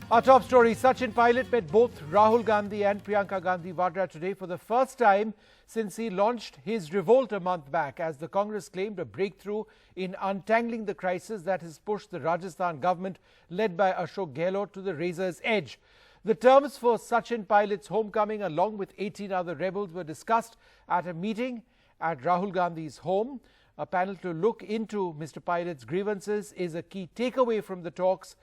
Our top story, Sachin Pilot met both Rahul Gandhi and Priyanka Gandhi Vadra today for the first time since he launched his revolt a month back, as the Congress claimed a breakthrough in untangling the crisis that has pushed the Rajasthan government led by Ashok Gehlot to the razor's edge. The terms for Sachin Pilot's homecoming along with 18 other rebels were discussed at a meeting at Rahul Gandhi's home. A panel to look into Mr. Pilot's grievances is a key takeaway from the talks.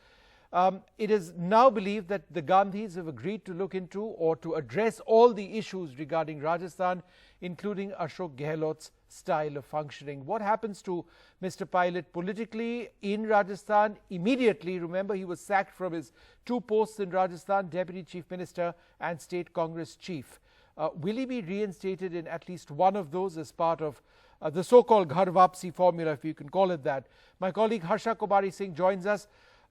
It is now believed that the Gandhis have agreed to look into or to address all the issues regarding Rajasthan, including Ashok Gehlot's style of functioning. What happens to Mr. Pilot politically in Rajasthan? Immediately, remember, he was sacked from his two posts in Rajasthan, Deputy Chief Minister and State Congress Chief. Will he be reinstated in at least one of those as part of the so-called Ghar Wapsi formula, if you can call it that? My colleague Harsha Kumari Singh joins us.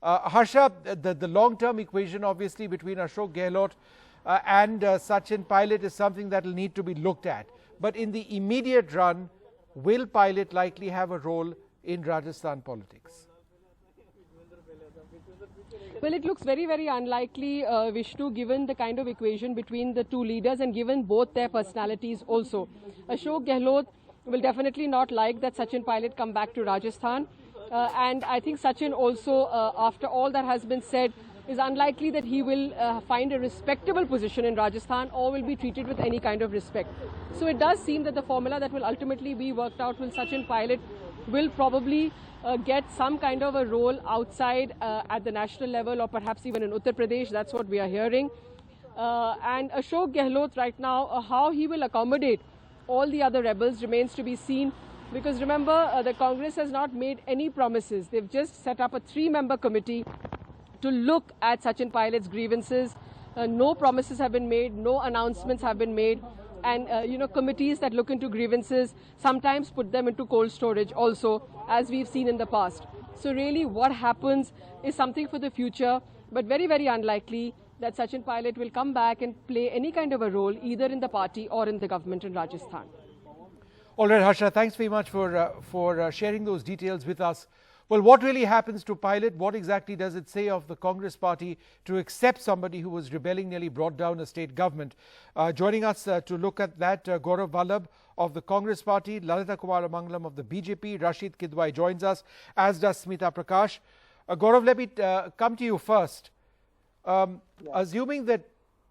Harsha, the long-term equation obviously between Ashok Gehlot and Sachin Pilot is something that will need to be looked at. But in the immediate run, will Pilot likely have a role in Rajasthan politics? Well, it looks very, very unlikely, Vishnu, given the kind of equation between the two leaders and given both their personalities also. Ashok Gehlot will definitely not like that Sachin Pilot come back to Rajasthan. And I think Sachin also, after all that has been said, is unlikely that he will find a respectable position in Rajasthan or will be treated with any kind of respect. So it does seem that the formula that will ultimately be worked out will Sachin Pilot will probably get some kind of a role outside at the national level or perhaps even in Uttar Pradesh. That's what we are hearing. And Ashok Gehlot right now, how he will accommodate all the other rebels remains to be seen. Because remember, the Congress has not made any promises. They've just set up a 3-member committee to look at Sachin Pilot's grievances. No promises have been made, no announcements have been made. And, committees that look into grievances sometimes put them into cold storage also, as we've seen in the past. So really what happens is something for the future, but very, very unlikely that Sachin Pilot will come back and play any kind of a role either in the party or in the government in Rajasthan. All right, Harsha, thanks very much for sharing those details with us. Well, what really happens to Pilot? What exactly does it say of the Congress party to accept somebody who was rebelling, nearly brought down a state government? Joining us to look at that, Gaurav Vallabh of the Congress party, Lalita Kumar Amangalam of the BJP, Rashid Kidwai joins us, as does Smita Prakash. Gaurav, let me come to you first. Assuming that,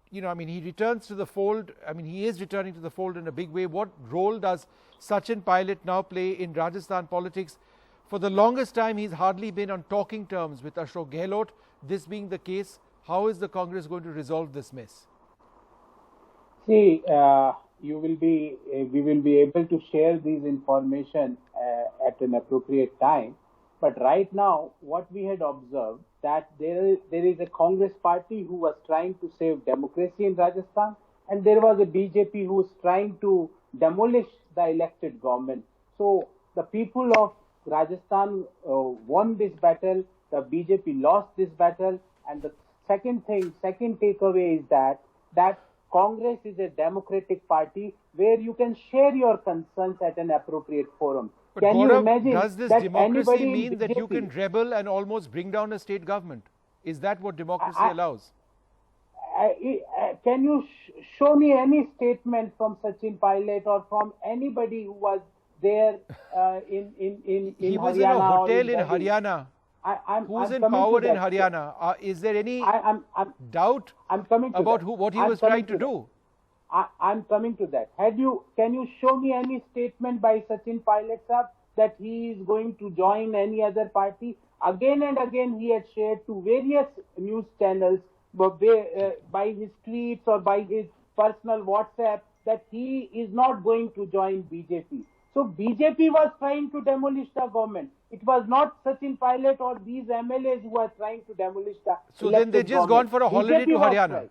he returns to the fold. He is returning to the fold in a big way. What role does Sachin Pilot now play in Rajasthan politics? For the longest time, he's hardly been on talking terms with Ashok Gehlot. This being the case, how is the Congress going to resolve this mess? See, we will be able to share these information at an appropriate time. But right now, what we had observed that there is a Congress party who was trying to save democracy in Rajasthan, and there was a BJP who was trying to demolish the elected government. So the people of Rajasthan won this battle, the BJP lost this battle, and the second takeaway is that Congress is a democratic party where you can share your concerns at an appropriate forum. But Can Gaurav, you imagine does this that democracy mean that BJP, you can rebel and almost bring down a state government? Is that what democracy allows? Can you show me any statement from Sachin Pilot or from anybody who was there in He was Haryana in a hotel or in Delhi? Haryana. Who's I'm in coming power to in that. Haryana? Is there any doubt I'm coming to about that. what he I'm was coming trying to do? I'm coming to that. Can you show me any statement by Sachin Pilot sir that he is going to join any other party? Again and again he had shared to various news channels by his tweets or by his personal WhatsApp that he is not going to join BJP. So BJP was trying to demolish the government. It was not Sachin Pilot or these MLAs who were trying to demolish the So then they just gone for a holiday to Haryana.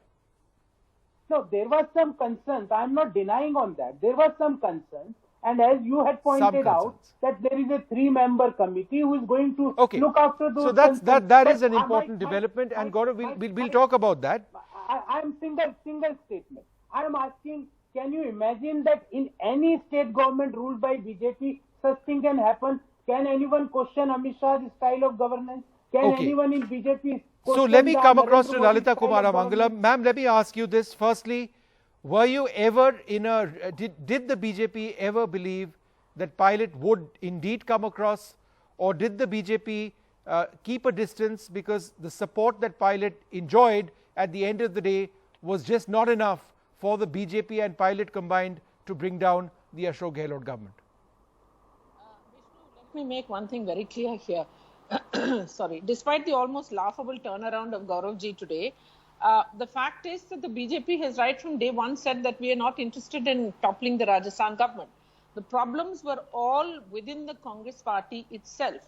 No, there was some concerns. I am not denying on that. There was some concerns. And as you had pointed out, that there is a 3-member committee who is going to look after those. So that is an important development, and Gaurav, we'll talk about that. I'm single statement. I am asking, can you imagine that in any state government ruled by BJP, such thing can happen? Can anyone question Amit Shah's style of governance? Can anyone in BJP So let me come across to Lalita Kumara Mangalam. Ma'am, let me ask you this. Firstly, were you ever in a, did the BJP ever believe that pilot would indeed come across, or did the BJP keep a distance because the support that pilot enjoyed at the end of the day was just not enough for the BJP and pilot combined to bring down the Ashok Gehlot government? Let me make one thing very clear here. Sorry. Despite the almost laughable turnaround of Gauravji today, the fact is that the BJP has right from day one said that we are not interested in toppling the Rajasthan government. The problems were all within the Congress party itself.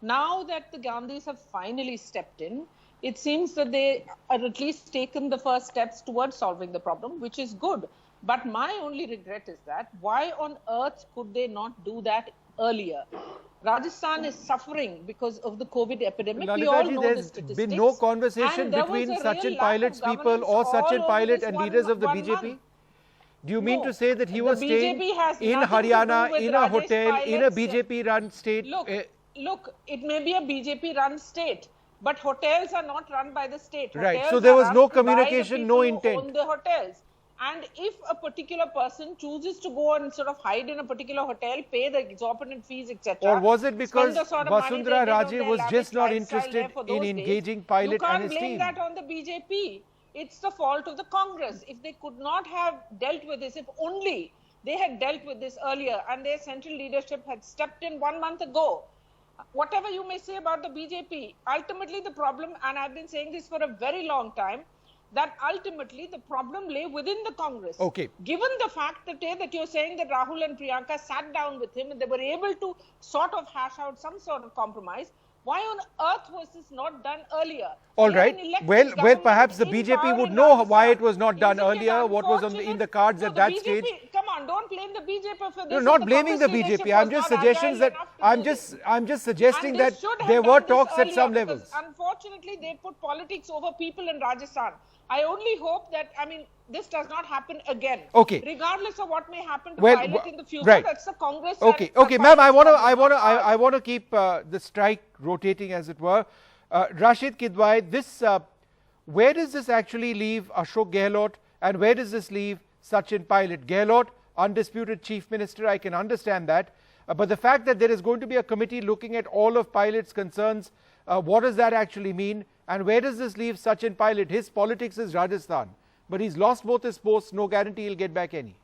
Now that the Gandhis have finally stepped in, it seems that they are at least taken the first steps towards solving the problem, which is good. But my only regret is that why on earth could they not do that earlier? Rajasthan is suffering because of the COVID epidemic. We all know the statistics. There's been no conversation between Sachin Pilot's people or Sachin Pilot and leaders of the BJP? Do you mean to say that he was staying in Haryana, in a hotel, in a BJP-run state? Look, it may be a BJP-run state, but hotels are not run by the state. Right. So there was no communication, no intent. Own the hotels. And if a particular person chooses to go and sort of hide in a particular hotel, pay the exorbitant fees, etc. Or was it because Vasundhara Raje was just not interested in engaging Pilot and his team? You can't blame that on the BJP. It's the fault of the Congress. If they could not have dealt with this, if only they had dealt with this earlier and their central leadership had stepped in 1 month ago, whatever you may say about the BJP, ultimately the problem, and I've been saying this for a very long time, that ultimately the problem lay within the Congress. Okay. Given the fact that you're saying that Rahul and Priyanka sat down with him and they were able to sort of hash out some sort of compromise, why on earth was this not done earlier? All right. Well, perhaps the BJP would know why it was not done earlier, what was in the cards at that stage. Come on, don't blame the BJP for this. No, not blaming the BJP. I'm just suggesting that I'm just suggesting that there were talks at some levels. Unfortunately, they put politics over people in Rajasthan. I only hope that, this does not happen again. Okay. Regardless of what may happen to Pilot in the future, right. That's the Congress. Okay, ma'am, I want to keep the strike rotating, as it were. Rashid Kidwai, where does this actually leave Ashok Gehlot, and where does this leave Sachin Pilot? Gehlot, undisputed chief minister, I can understand that. But the fact that there is going to be a committee looking at all of Pilot's concerns, what does that actually mean? And where does this leave Sachin Pilot? His politics is Rajasthan, but he's lost both his posts, no guarantee he'll get back any.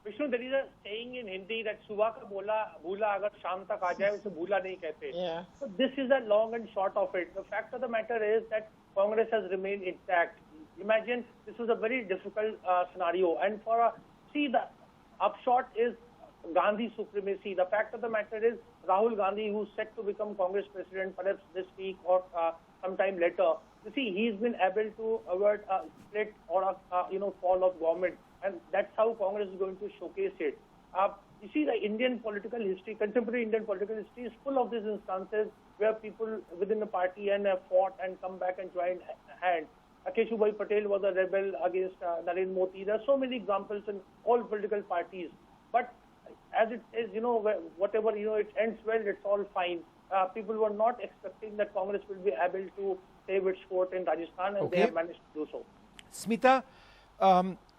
Vishnu, there is a saying in Hindi that "Subah ka bhula agar sham tak aa jaye, usse bhula nahi kehte." Yeah. So this is the long and short of it. The fact of the matter is that Congress has remained intact. Imagine this was a very difficult scenario, and the upshot is Gandhi supremacy. The fact of the matter is Rahul Gandhi, who's set to become Congress president perhaps this week or sometime later. You see, he's been able to avert a split or a fall of government, and that's how Congress is going to showcase it. You see, the Indian political history, contemporary Indian political history, is full of these instances where people within the party have fought and come back and joined hands. Keshubhai Patel was a rebel against Narendra Modi. There are so many examples in all political parties. But as it is, whatever, it ends well, it's all fine. People were not expecting that Congress will be able to save its fort in Rajasthan, and they have managed to do so. Smita,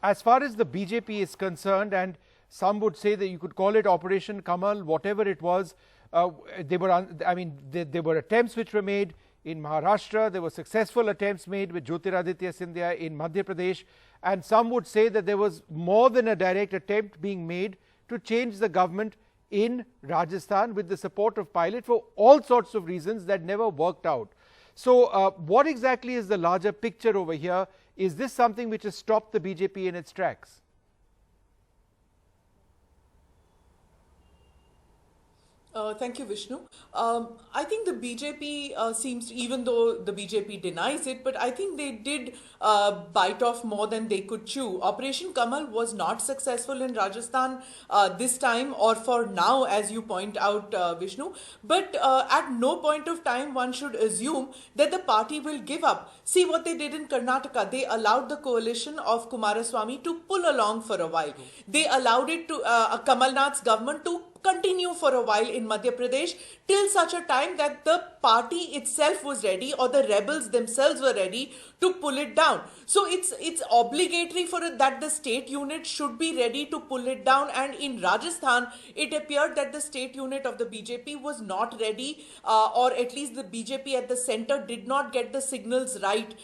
as far as the BJP is concerned, and some would say that you could call it Operation Kamal, whatever it was, there were attempts which were made in Maharashtra, there were successful attempts made with Jyotiraditya Scindia in Madhya Pradesh, and some would say that there was more than a direct attempt being made to change the government in Rajasthan with the support of Pilot for all sorts of reasons that never worked out. So what exactly is the larger picture over here? Is this something which has stopped the BJP in its tracks? Thank you, Vishnu. I think the BJP seems, even though the BJP denies it, but I think they did bite off more than they could chew. Operation Kamal was not successful in Rajasthan this time or for now, as you point out, Vishnu. But at no point of time one should assume that the party will give up. See what they did in Karnataka. They allowed the coalition of Kumaraswamy to pull along for a while. They allowed it to Kamal Nath's government to continue for a while in Madhya Pradesh till such a time that the party itself was ready or the rebels themselves were ready to pull it down. So it's obligatory for it that the state unit should be ready to pull it down. And in Rajasthan, it appeared that the state unit of the BJP was not ready, or at least the BJP at the center did not get the signals right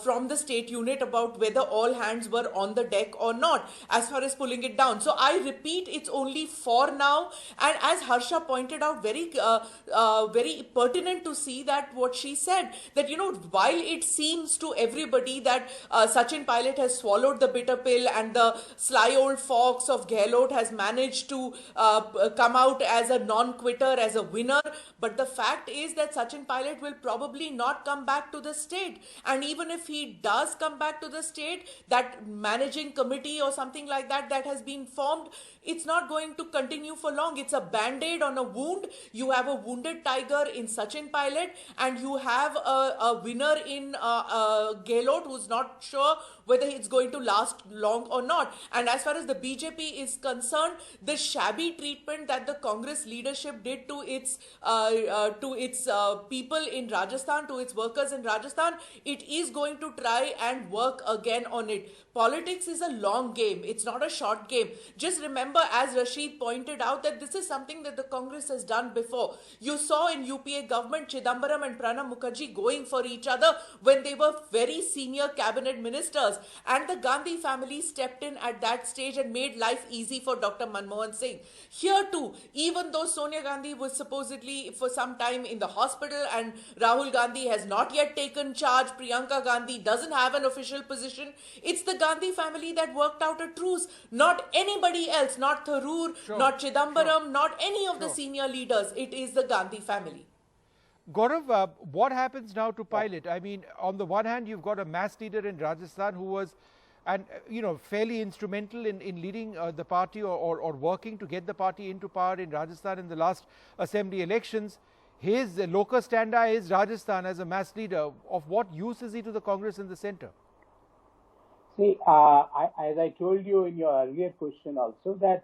from the state unit about whether all hands were on the deck or not as far as pulling it down. So I repeat, it's only for now. And as Harsha pointed out, very pertinent to see that what she said, that, you know, while it seems to everybody that Sachin Pilot has swallowed the bitter pill and the sly old fox of Gehlot has managed to come out as a non-quitter, as a winner, but the fact is that Sachin Pilot will probably not come back to the state. And even if he does come back to the state, that managing committee or something like that that has been formed, it's not going to continue for long. It's a band-aid on a wound. You have a wounded tiger in Sachin Pilot, and you have a winner in Gehlot who's not sure whether it's going to last long or not. And as far as the BJP is concerned, the shabby treatment that the Congress leadership did to its people in Rajasthan, to its workers in Rajasthan, it is going to try and work again on it. Politics is a long game. It's not a short game. Just remember, as Rashid pointed out, that this is something that the Congress has done before. You saw in UPA government, Chidambaram and Pranab Mukherjee going for each other when they were very senior cabinet ministers. And the Gandhi family stepped in at that stage and made life easy for Dr. Manmohan Singh. Here too, even though Sonia Gandhi was supposedly for some time in the hospital and Rahul Gandhi has not yet taken charge, Priyanka Gandhi doesn't have an official position, it's the Gandhi family that worked out a truce, not anybody else, not Tharoor, not Chidambaram, not any of the senior leaders. It is the Gandhi family. Gaurav, what happens now to Pilot? I mean, on the one hand, you've got a mass leader in Rajasthan who was, fairly instrumental in leading the party or working to get the party into power in Rajasthan in the last assembly elections. His locus standi is Rajasthan as a mass leader. Of what use is he to the Congress in the centre? See, as I told you in your earlier question also, that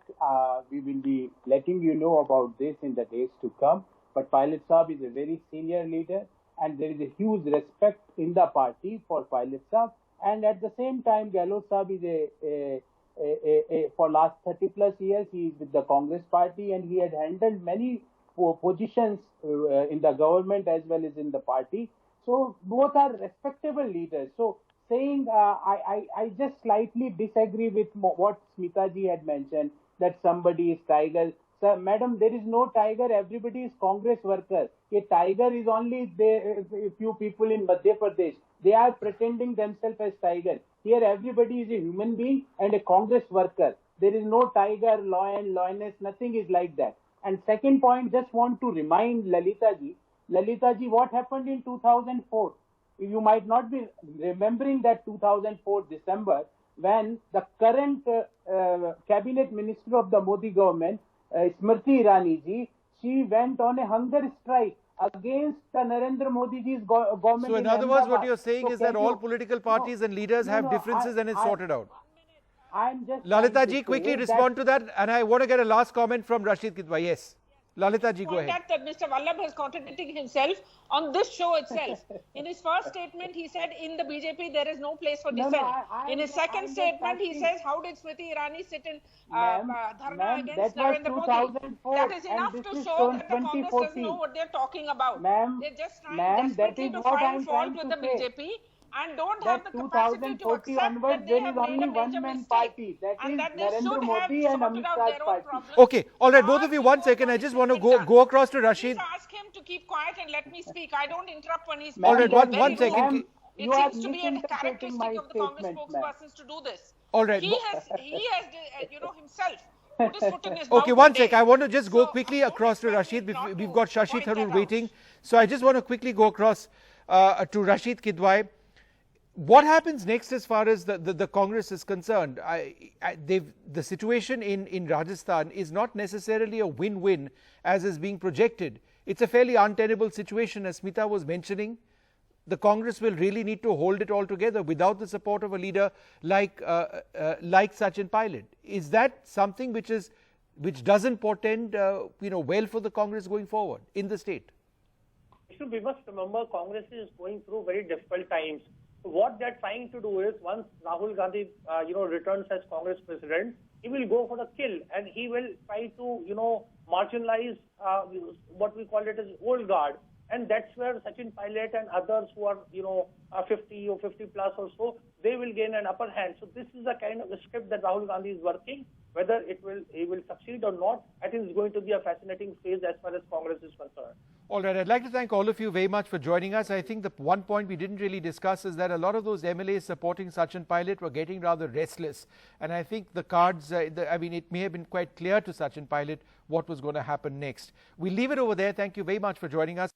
we will be letting you know about this in the days to come. But Pilot Saab is a very senior leader, and there is a huge respect in the party for Pilot Saab. And at the same time, Gehlot Saab is for last 30 plus years, he is with the Congress party, and he had handled many positions in the government as well as in the party. So both are respectable leaders. So saying, I just slightly disagree with what Smita ji had mentioned, that somebody is tiger. Sir, madam, there is no tiger. Everybody is Congress worker. A tiger is only a few people in Madhya Pradesh. They are pretending themselves as tiger. Here, everybody is a human being and a Congress worker. There is no tiger, lion, lioness, nothing is like that. And second point, just want to remind Lalita ji, what happened in 2004? You might not be remembering that 2004 December, when the current cabinet minister of the Modi government, Smriti Irani ji, she went on a hunger strike against the Narendra Modi ji's government. So in other words, what you're saying is that all political parties and leaders have differences and it's sorted out. I'm just Lalita ji, quickly respond to that, and I want to get a last comment from Rashid Kidwai. Yes. Lalita ji, go ahead. That Mr. Vallabh has contradicted himself on this show itself. In his first statement, he said in the BJP there is no place for dissent. In his second statement, he says, how did Smriti Irani sit in dharna against Narendra Modi? That is enough to show that the Congress doesn't know what they're talking about. They're just trying desperately to find fault with the BJP. And don't have the capacity to accept that they have made a major mistake, and that they should have sorted out their own problems. Okay, all right, both of you, 1 second. I just want to go across to Rashid. Please ask him to keep quiet and let me speak. I don't interrupt when he's all right, speaking. one second. It seems to be a characteristic of the Congress spokespersons to do this. All right. He has himself put his foot in his Okay, mouth 1 today. sec. I want to just go quickly across to Rashid. We've got Shashi Tharoor waiting. So I just want to quickly go across to Rashid Kidwai. What happens next as far as the Congress is concerned? The situation in Rajasthan is not necessarily a win-win as is being projected. It's a fairly untenable situation, as Smita was mentioning. The Congress will really need to hold it all together without the support of a leader like Sachin Pilot. Is that something which doesn't portend well for the Congress going forward in the state? we must remember Congress is going through very difficult times. So what they're trying to do is, once Rahul Gandhi, returns as Congress president, he will go for the kill, and he will try to, marginalize what we call it as old guard. And that's where Sachin Pilot and others who are, 50 or 50 plus or so, they will gain an upper hand. So this is the kind of script that Rahul Gandhi is working. Whether he will succeed or not, I think it's going to be a fascinating phase as far as Congress is concerned. All right, I'd like to thank all of you very much for joining us. I think the one point we didn't really discuss is that a lot of those MLAs supporting Sachin Pilot were getting rather restless. And I think the cards, it may have been quite clear to Sachin Pilot what was going to happen next. We'll leave it over there. Thank you very much for joining us.